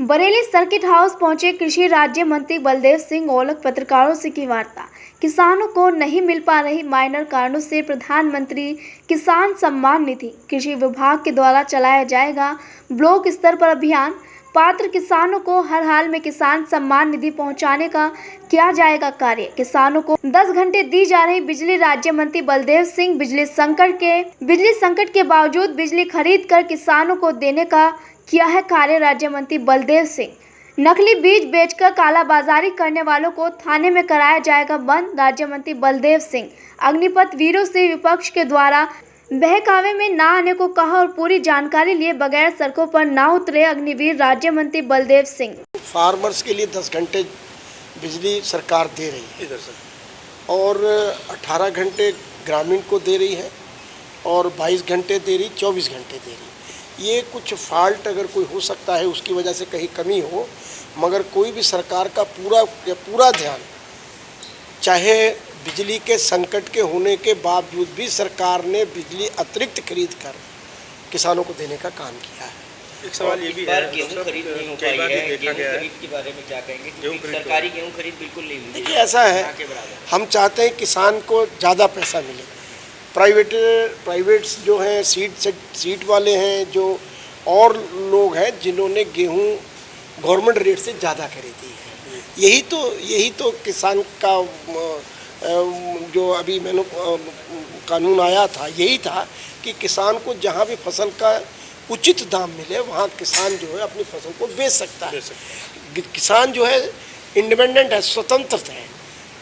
Bareilly circuit house पहुंचे कृषि राज्य मंत्री बलदेव सिंह औलख। पत्रकारों से की वार्ता। किसानों को नहीं मिल पा रही माइनर कारणों से प्रधानमंत्री किसान सम्मान निधि कृषि विभाग के द्वारा चलाया जाएगा ब्लॉक स्तर पर अभियान। पात्र किसानों को हर हाल में किसान सम्मान निधि पहुंचाने का किया जाएगा कार्य। किसानों को 10 घंटे दी जा रही बिजली। राज्य मंत्री बलदेव सिंह बिजली संकट के बावजूद बिजली खरीद कर किसानों को देने का किया है कार्य। राज्य मंत्री बलदेव सिंह नकली बीज बेचकर कालाबाजारी करने वालों को थाने में कराया जाएगा बंद। राज्य मंत्री बलदेव सिंह अग्निपथ वीरों से विपक्ष के द्वारा बहकावे में ना आने को कहा और पूरी जानकारी लिए बगैर सड़कों पर ना उतरे अग्निवीर। राज्य मंत्री बलदेव सिंह फार्मर्स के लिए 10 घंटे बिजली सरकार दे रही है इधर से, और 18 घंटे ग्रामीण को दे रही है और 22 घंटे दे रही, 24 घंटे दे रही। ये कुछ फॉल्ट अगर कोई हो सकता है, उसकी वजह से कहीं कमी हो, मगर कोई भी सरकार का पूरा ध्यान, चाहे बिजली के संकट के होने के बावजूद भी सरकार ने बिजली अतिरिक्त खरीद कर किसानों को देने का काम किया है। एक सवाल ये भी है, गेहूं खरीद नहीं हो पाई है, गेहूं खरीद के बारे में क्या कहेंगे? क्योंकि सरकारी गेहूं खरीद बिल्कुल नहीं हुई। देखिए, ऐसा है, हम चाहते हैं किसान को ज़्यादा पैसा मिले। प्राइवेट्स जो हैं, सीड वाले हैं, जो और लोग हैं जिन्होंने गेहूं गवर्नमेंट रेट से ज़्यादा खरीदी है। यही तो किसान का जो अभी मैंने कानून आया था, यही था कि किसान को जहाँ भी फसल का उचित दाम मिले वहाँ किसान जो है अपनी फसल को बेच सकता है। किसान जो है इंडिपेंडेंट है, स्वतंत्र है।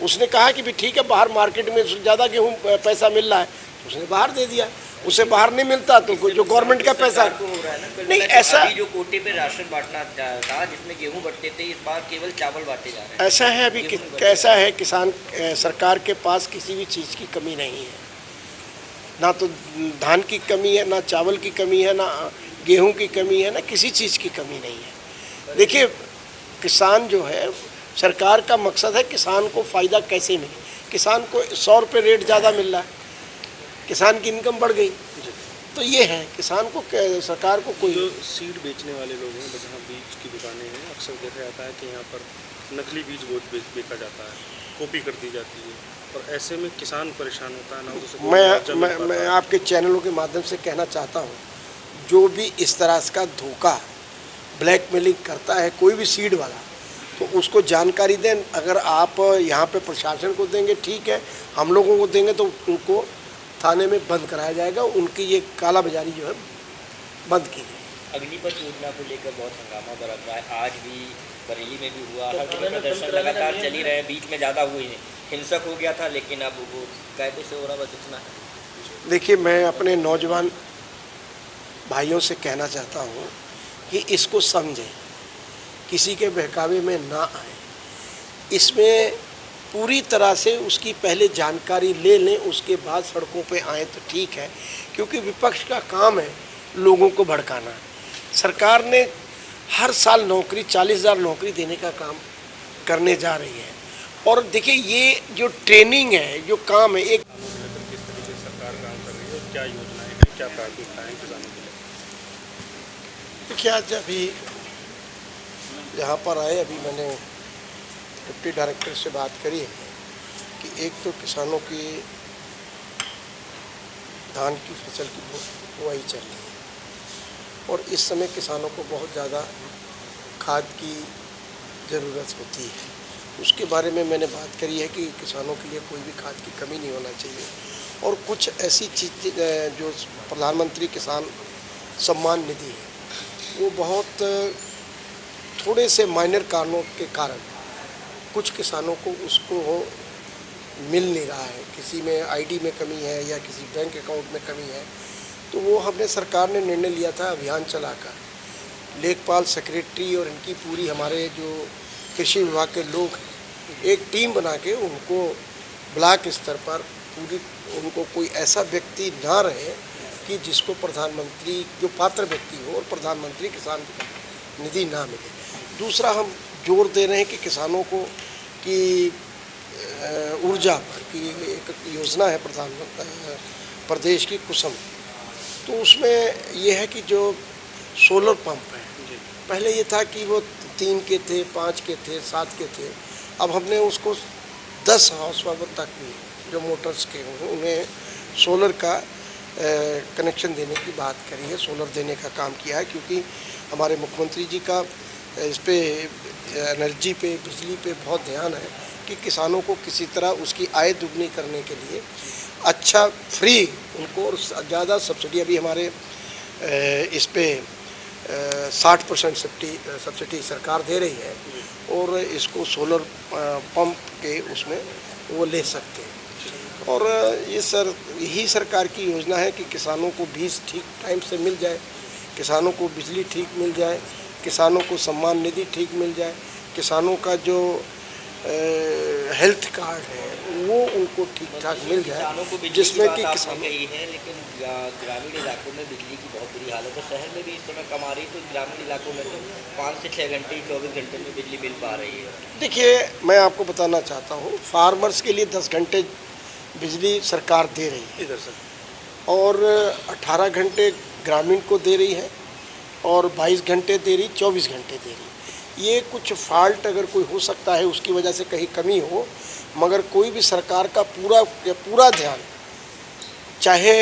उसने कहा कि भी ठीक है, बाहर मार्केट में ज़्यादा गेहूँ पैसा मिल रहा है तो उसने बाहर दे दिया। उसे बाहर नहीं मिलता तो जो गवर्नमेंट का पैसा नहीं, ऐसा जो कोटे पे राशन बांटना था जिसमें गेहूं बंटते थे, इस बार केवल चावल बांटे जा रहे हैं। ऐसा है अभी कैसा है, किसान सरकार के पास किसी भी चीज़ की कमी नहीं है, ना तो धान की कमी है, ना चावल की कमी है, ना गेहूं की कमी है, ना किसी चीज़ की कमी नहीं है। देखिए, किसान जो है, सरकार का मकसद है किसान को फ़ायदा कैसे मिले। किसान को 100 रुपये रेट ज़्यादा मिल रहा है, किसान की इनकम बढ़ गई, तो ये है किसान को, सरकार को कोई। जो सीड बेचने वाले लोग हैं, जहाँ बीज की दुकानें हैं, अक्सर देखा जाता है कि यहाँ पर नकली बीज बहुत बेचा जाता है, कॉपी कर दी जाती है, और ऐसे में किसान परेशान होता है ना। मैं आपके चैनलों के माध्यम से कहना चाहता हूँ, जो भी इस तरह का धोखा ब्लैकमेलिंग करता है कोई भी सीड वाला, तो उसको जानकारी दें। अगर आप यहाँ पे प्रशासन को देंगे ठीक है, हम लोगों को देंगे तो उनको थाने में बंद कराया जाएगा। उनकी ये काला बाजारी जो है बंद की जाए। अग्निपथ योजना को लेकर बहुत हंगामा बरत रहा है, आज भी बरेली में भी हुआ, हर जगह प्रदर्शन लगातार चल ही रहे हैं। बीच में ज़्यादा हुई है, हिंसक हो गया था, लेकिन अब वो कायदे से हो रहा, बस इतना है। देखिए, मैं अपने नौजवान भाइयों से कहना चाहता हूँ कि इसको समझें, किसी के बहकावे में ना आए। इसमें पूरी तरह से उसकी पहले जानकारी ले लें, उसके बाद सड़कों पे आए तो ठीक है, क्योंकि विपक्ष का काम है लोगों को भड़काना। सरकार ने हर साल 40,000 नौकरी देने का काम करने जा रही है, और देखिए ये जो ट्रेनिंग है, जो काम है, एक किस तरीके से सरकार काम कर रही है, क्या योजनाएं हैं, क्या प्राथमिकताएं हैं किसानों के लिए? देखिए, आज अभी यहाँ पर आए, अभी मैंने डिप्टी डायरेक्टर से बात करी है कि एक तो किसानों की धान की फसल की बुआई चल रही है, और इस समय किसानों को बहुत ज़्यादा खाद की ज़रूरत होती है। उसके बारे में मैंने बात करी है कि किसानों के लिए कोई भी खाद की कमी नहीं होना चाहिए, और कुछ ऐसी चीज़ जो प्रधानमंत्री किसान सम्मान निधि है, वो बहुत थोड़े से माइनर कारणों के कारण कुछ किसानों को उसको मिल नहीं रहा है। किसी में आईडी में कमी है या किसी बैंक अकाउंट में कमी है, तो वो हमने सरकार ने निर्णय लिया था अभियान चलाकर लेखपाल, सेक्रेटरी और इनकी पूरी हमारे जो कृषि विभाग के लोग हैं, एक टीम बना के उनको ब्लॉक स्तर पर उनको कोई ऐसा व्यक्ति ना रहे कि जिसको प्रधानमंत्री, जो पात्र व्यक्ति हो और प्रधानमंत्री किसान निधि ना मिले। दूसरा, हम जोर दे रहे हैं कि किसानों को कि ऊर्जा पर की एक योजना है प्रधानमंत्री प्रदेश की कुसुम, तो उसमें यह है कि जो सोलर पंप है पहले ये था कि वो 3 के थे, 5 के थे, 7 के थे। अब हमने उसको 10 हाउस पावर तक भी जो मोटर्स के हों उन्हें सोलर का कनेक्शन देने की बात करी है, सोलर देने का काम किया है, क्योंकि हमारे मुख्यमंत्री जी का इस पे एनर्जी पे, बिजली पे बहुत ध्यान है कि किसानों को किसी तरह उसकी आय दुगनी करने के लिए अच्छा फ्री उनको और ज़्यादा सब्सिडी अभी हमारे इस पे 60% सब्सिडी सरकार दे रही है और इसको सोलर पंप के उसमें वो ले सकते हैं। और यही सरकार की योजना है कि किसानों को बीज ठीक टाइम से मिल जाए, किसानों को बिजली ठीक मिल जाए, किसानों को सम्मान निधि ठीक मिल जाए, किसानों का जो हेल्थ कार्ड है वो उनको ठीक ठाक मिल जाए, जिसमें कि किसानों ही है। लेकिन ग्रामीण इलाकों में बिजली की बहुत बुरी हालत है। शहर में भी इस समय कम आ रही, तो ग्रामीण इलाकों में तो 5 से 6 घंटे 24 घंटे में बिजली मिल पा रही है। देखिए, मैं आपको बताना चाहता हूँ, फार्मर्स के लिए 10 घंटे बिजली सरकार दे रही है इधर से और 18 घंटे ग्रामीण को दे रही है और 22 घंटे दे रही, 24 घंटे दे रही। ये कुछ फॉल्ट अगर कोई हो सकता है, उसकी वजह से कहीं कमी हो, मगर कोई भी सरकार का पूरा ध्यान, चाहे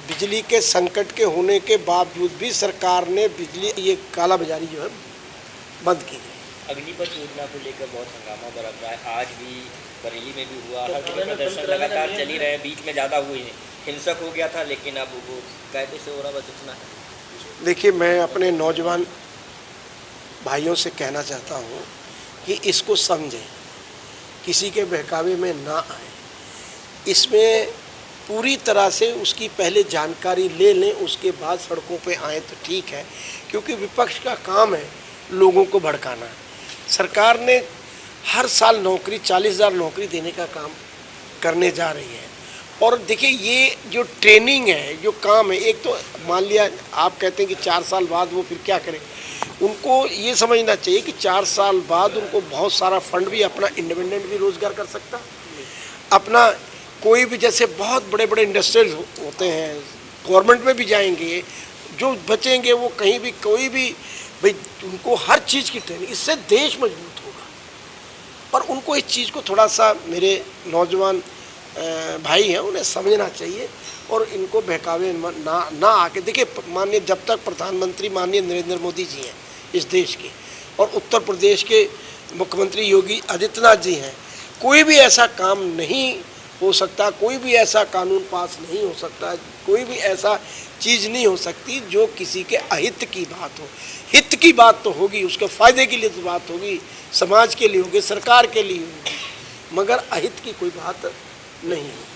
बिजली के संकट के होने के बावजूद भी सरकार ने बिजली ये काला बाजारी जो है बंद की है। अग्निपथ योजना को लेकर बहुत हंगामा बरप रहा है। आज भी बरेली में भी हुआ, हर जगह प्रदर्शन लगातार चल ही रहे हैं। बीच में ज़्यादा हुई नहीं, हिंसक हो गया था, लेकिन अब वो कायदे से हो रहा, बस इतना है। देखिए, मैं अपने नौजवान भाइयों से कहना चाहता हूँ कि इसको समझें, किसी के बहकावे में ना आए, इसमें पूरी तरह से उसकी पहले जानकारी ले लें, उसके बाद सड़कों पे आए तो ठीक है, क्योंकि विपक्ष का काम है लोगों को भड़काना। सरकार ने हर साल नौकरी 40,000 नौकरी देने का काम करने जा रही है। और देखिए, ये जो ट्रेनिंग है, जो काम है, एक तो मान लिया आप कहते हैं कि 4 साल बाद वो फिर क्या करें, उनको ये समझना चाहिए कि 4 साल बाद उनको बहुत सारा फंड भी, अपना इंडिपेंडेंट भी रोज़गार कर सकता, अपना कोई भी, जैसे बहुत बड़े बड़े इंडस्ट्रियल होते हैं, गवर्नमेंट में भी जाएंगे, जो बचेंगे वो कहीं भी, कोई भी भाई, उनको हर चीज़ की ट्रेनिंग, इससे देश मजबूत होगा। पर उनको इस चीज़ को थोड़ा सा, मेरे नौजवान भाई हैं, उन्हें समझना चाहिए और इनको बहकावे ना आके। देखिए, माननीय जब तक प्रधानमंत्री माननीय नरेंद्र मोदी जी हैं इस देश के, और उत्तर प्रदेश के मुख्यमंत्री योगी आदित्यनाथ जी हैं, कोई भी ऐसा काम नहीं हो सकता, कोई भी ऐसा कानून पास नहीं हो सकता, कोई भी ऐसा चीज़ नहीं हो सकती जो किसी के अहित की बात हो। हित की बात तो होगी, उसके फ़ायदे के लिए तो बात होगी, समाज के लिए होगी, सरकार के लिए होगी, मगर अहित की कोई बात नहीं है।